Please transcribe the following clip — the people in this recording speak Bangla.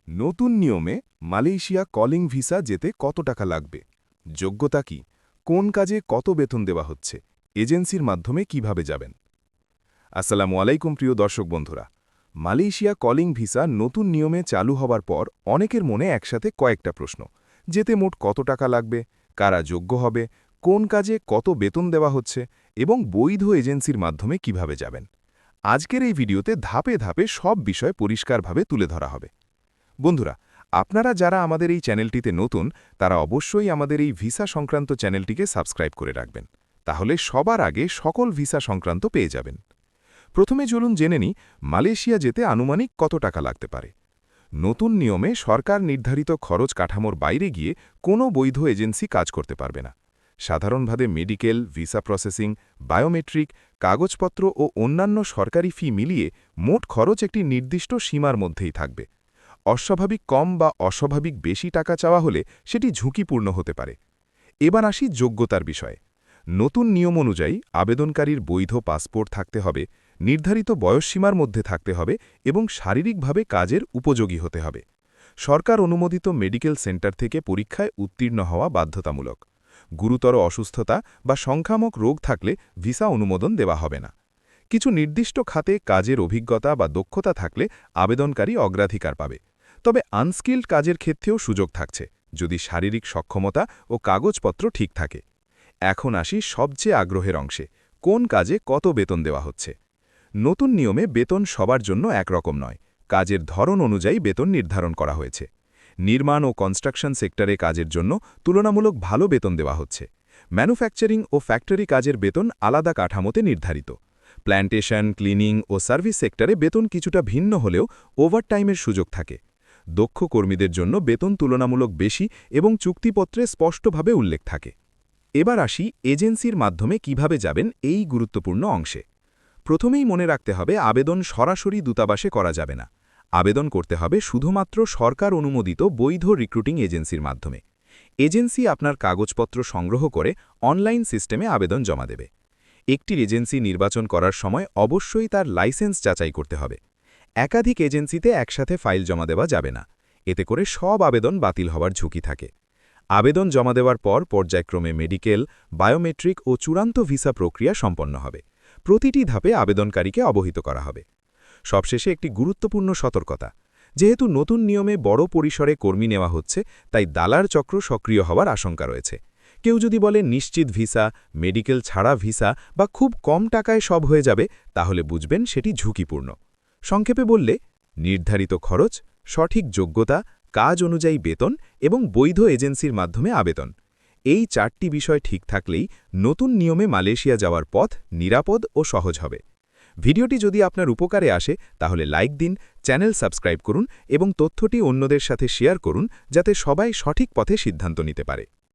নতুন নিয়মে মালয়েশিয়া কলিং ভিসা যেতে কত টাকা লাগবে? যোগ্যতা কি? কোন কাজে কত বেতন দেওয়া হচ্ছে? এজেন্সির মাধ্যমে কিভাবে যাবেন? আসসালামু আলাইকুম প্রিয় দর্শক বন্ধুরা। মালয়েশিয়া কলিং ভিসা নতুন নিয়মে চালু হবার পর অনেকের মনে একসাথে কয়েকটা প্রশ্ন। যেতে মোট কত টাকা লাগবে? কারা যোগ্য হবে? কোন কাজে কত বেতন দেওয়া হচ্ছে? এবং বৈধ এজেন্সির মাধ্যমে কিভাবে যাবেন? আজকের এই ভিডিওতে ধাপে ধাপে সব বিষয় পরিষ্কারভাবে তুলে ধরা হবে। বন্ধুরা, আপনারা যারা আমাদের এই চ্যানেলটিতে নতুন তারা অবশ্যই আমাদের এই ভিসা সংক্রান্ত চ্যানেলটিকে সাবস্ক্রাইব করে রাখবেন। তাহলে সবার আগে সকল ভিসা সংক্রান্ত পেয়ে যাবেন। প্রথমে চলুন জেনে নিই মালয়েশিয়া যেতে আনুমানিক কত টাকা লাগতে পারে। নতুন নিয়মে সরকার নির্ধারিত খরচ কাঠামোর বাইরে গিয়ে কোনো বৈধ এজেন্সি কাজ করতে পারবে না। সাধারণভাবে মেডিকেল, ভিসা প্রসেসিং, বায়োমেট্রিক, কাগজপত্র ও অন্যান্য সরকারি ফি মিলিয়ে মোট খরচ একটি নির্দিষ্ট সীমার মধ্যেই থাকবে। অস্বাভাবিক কম বা অস্বাভাবিক বেশি টাকা চাওয়া হলে সেটি ঝুঁকিপূর্ণ হতে পারে। এবার আসি যোগ্যতার বিষয়ে। নতুন নিয়ম অনুযায়ী আবেদনকারীর বৈধ পাসপোর্ট থাকতে হবে, নির্ধারিত বয়সসীমার মধ্যে থাকতে হবে এবং শারীরিকভাবে কাজের উপযোগী হতে হবে। সরকার অনুমোদিত মেডিকেল সেন্টার থেকে পরীক্ষায় উত্তীর্ণ হওয়া বাধ্যতামূলক। গুরুতর অসুস্থতা বা সংক্রামক রোগ থাকলে ভিসা অনুমোদন দেওয়া হবে না। কিছু নির্দিষ্ট খাতে কাজের অভিজ্ঞতা বা দক্ষতা থাকলে আবেদনকারী অগ্রাধিকার পাবে। তবে আনস্কিল্ড কাজের ক্ষেত্রেও সুযোগ থাকছে, যদি শারীরিক সক্ষমতা ও কাগজপত্র ঠিক থাকে। এখন আসি সবচেয়ে আগ্রহের অংশে, কোন কাজে কত বেতন দেওয়া হচ্ছে। নতুন নিয়মে বেতন সবার জন্য একরকম নয়, কাজের ধরন অনুযায়ী বেতন নির্ধারণ করা হয়েছে। নির্মাণ ও কনস্ট্রাকশন সেক্টরে কাজের জন্য তুলনামূলক ভালো বেতন দেওয়া হচ্ছে। ম্যানুফ্যাকচারিং ও ফ্যাক্টরি কাজের বেতন আলাদা কাঠামোতে নির্ধারিত। প্ল্যান্টেশন, ক্লিনিং ও সার্ভিস সেক্টরে বেতন কিছুটা ভিন্ন হলেও ওভারটাইমের সুযোগ থাকে। দক্ষ কর্মীদের জন্য বেতন তুলনামূলক বেশি এবং চুক্তিপত্রে স্পষ্টভাবে উল্লেখ থাকে। এবার আসি এজেন্সির মাধ্যমে কিভাবে যাবেন এই গুরুত্বপূর্ণ অংশে। প্রথমেই মনে রাখতে হবে আবেদন সরাসরি দূতাবাসে করা যাবে না। আবেদন করতে হবে শুধুমাত্র সরকার অনুমোদিত বৈধ রিক্রুটিং এজেন্সির মাধ্যমে। এজেন্সি আপনার কাগজপত্র সংগ্রহ করে অনলাইন সিস্টেমে আবেদন জমা দেবে। একটি এজেন্সি নির্বাচন করার সময় অবশ্যই তার লাইসেন্স যাচাই করতে হবে। একাধিক এজেন্সিতে একসাথে ফাইল জমা দেওয়া যাবে না, এতে করে সব আবেদন বাতিল হওয়ার ঝুঁকি থাকে। আবেদন জমা দেওয়ার পর পর্যায়ক্রমে মেডিকেল, বায়োমেট্রিক ও চূড়ান্ত ভিসা প্রক্রিয়া সম্পন্ন হবে। প্রতিটি ধাপে আবেদনকারীকে অবহিত করা হবে। সবশেষে একটি গুরুত্বপূর্ণ সতর্কতা, যেহেতু নতুন নিয়মে বড় পরিসরে কর্মী নেওয়া হচ্ছে, তাই দালার চক্র সক্রিয় হওয়ার আশঙ্কা রয়েছে। কেউ যদি বলে নিশ্চিত ভিসা, মেডিকেল ছাড়া ভিসা বা খুব কম টাকায় সব হয়ে যাবে, তাহলে বুঝবেন সেটি ঝুঁকিপূর্ণ। সংক্ষেপে বললে, নির্ধারিত খরচ, সঠিক যোগ্যতা, কাজ অনুযায়ী বেতন এবং বৈধ এজেন্সির মাধ্যমে আবেদন, এই 4টি বিষয় ঠিক থাকলেই নতুন নিয়মে মালয়েশিয়া যাওয়ার পথ নিরাপদ ও সহজ হবে। ভিডিওটি যদি আপনার উপকারে আসে তাহলে লাইক দিন, চ্যানেল সাবস্ক্রাইব করুন এবং তথ্যটি অন্যদের সাথে শেয়ার করুন, যাতে সবাই সঠিক পথে সিদ্ধান্ত নিতে পারে।